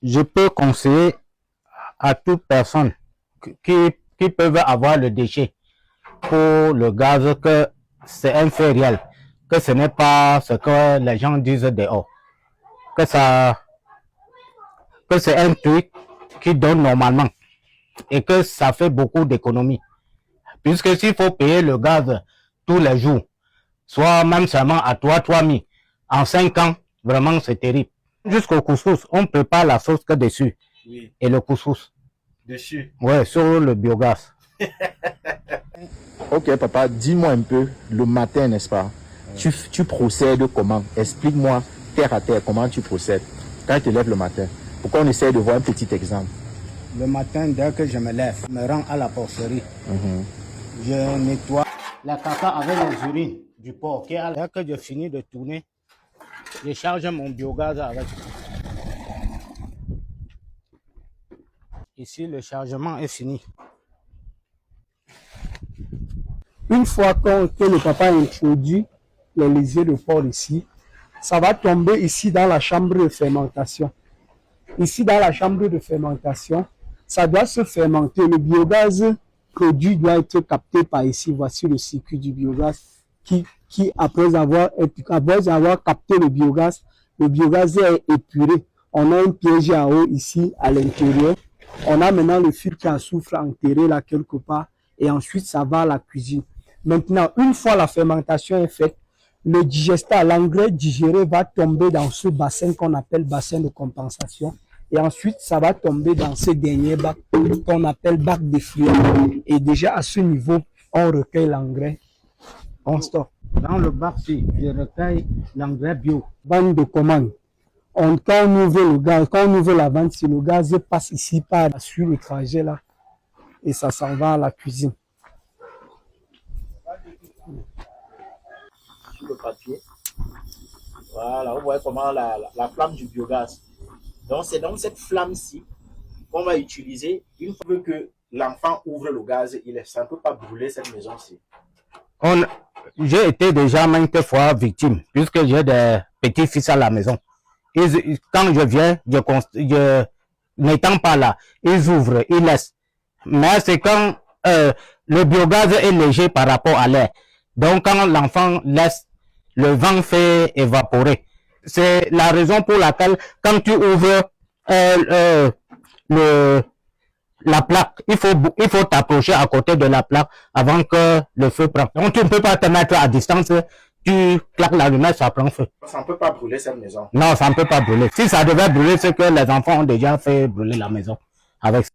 Je peux conseiller à toute personne qui peuvent avoir le déchet pour le gaz que c'est un fait réel, que ce n'est pas ce que les gens disent dehors, que c'est un truc qui donne normalement et que ça fait beaucoup d'économies. Puisque s'il faut payer le gaz tous les jours, soit même seulement à 3 000, en 5 ans, vraiment c'est terrible. Jusqu'au couscous, on ne prépare la sauce que dessus. Oui. Et le couscous. Dessus. Ouais, sur le biogaz. Ok papa, dis-moi un peu, le matin, n'est-ce pas, tu procèdes comment? Explique-moi terre à terre comment tu procèdes quand tu te lèves le matin. Pourquoi on essaie de voir un petit exemple? Le matin, dès que je me lève, je me rends à la porcerie. Je nettoie la caca avec les urines du porc. Dès que je finis de tourner, je charge mon biogaz avec. Ici, le chargement est fini. Une fois que le papa introduit les lisiers de porc ici, ça va tomber ici dans la chambre de fermentation. Ici, dans la chambre de fermentation, ça doit se fermenter. Le biogaz produit doit être capté par ici. Voici le circuit du biogaz qui après avoir capté le biogaz est épuré. On a un piège à eau ici à l'intérieur. On a maintenant le filtre à soufre enterré là quelque part et ensuite ça va à la cuisine. Maintenant, une fois la fermentation est faite, le digestat, l'engrais digéré va tomber dans ce bassin qu'on appelle bassin de compensation. Et ensuite, ça va tomber dans ce dernier bac qu'on appelle bac d'effluent. Et déjà à ce niveau, on recueille l'engrais, on stocke. Dans le bac-ci, je recueille l'engrais bio. Vente de commande. Quand on ouvre le gaz, quand on ouvre la vente, si le gaz passe ici sur le trajet là, et ça s'en va à la cuisine. Sur le papier. Voilà, vous voyez comment la flamme du biogaz. Donc, c'est donc cette flamme-ci qu'on va utiliser une fois que l'enfant ouvre le gaz. Ça ne peut pas brûler cette maison-ci. J'ai été déjà maintes fois victime, puisque j'ai des petits-fils à la maison. Quand je viens, n'étant pas là, ils ouvrent, ils laissent. Mais c'est quand le biogaz est léger par rapport à l'air. Donc quand l'enfant laisse, le vent fait évaporer. C'est la raison pour laquelle quand tu ouvres la plaque, il faut t'approcher à côté de la plaque avant que le feu prenne. Donc tu ne peux pas te mettre à distance, tu claques l'allumette, ça prend feu. Ça ne peut pas brûler cette maison. Non, ça ne peut pas brûler. Si ça devait brûler, c'est que les enfants ont déjà fait brûler la maison avec ça.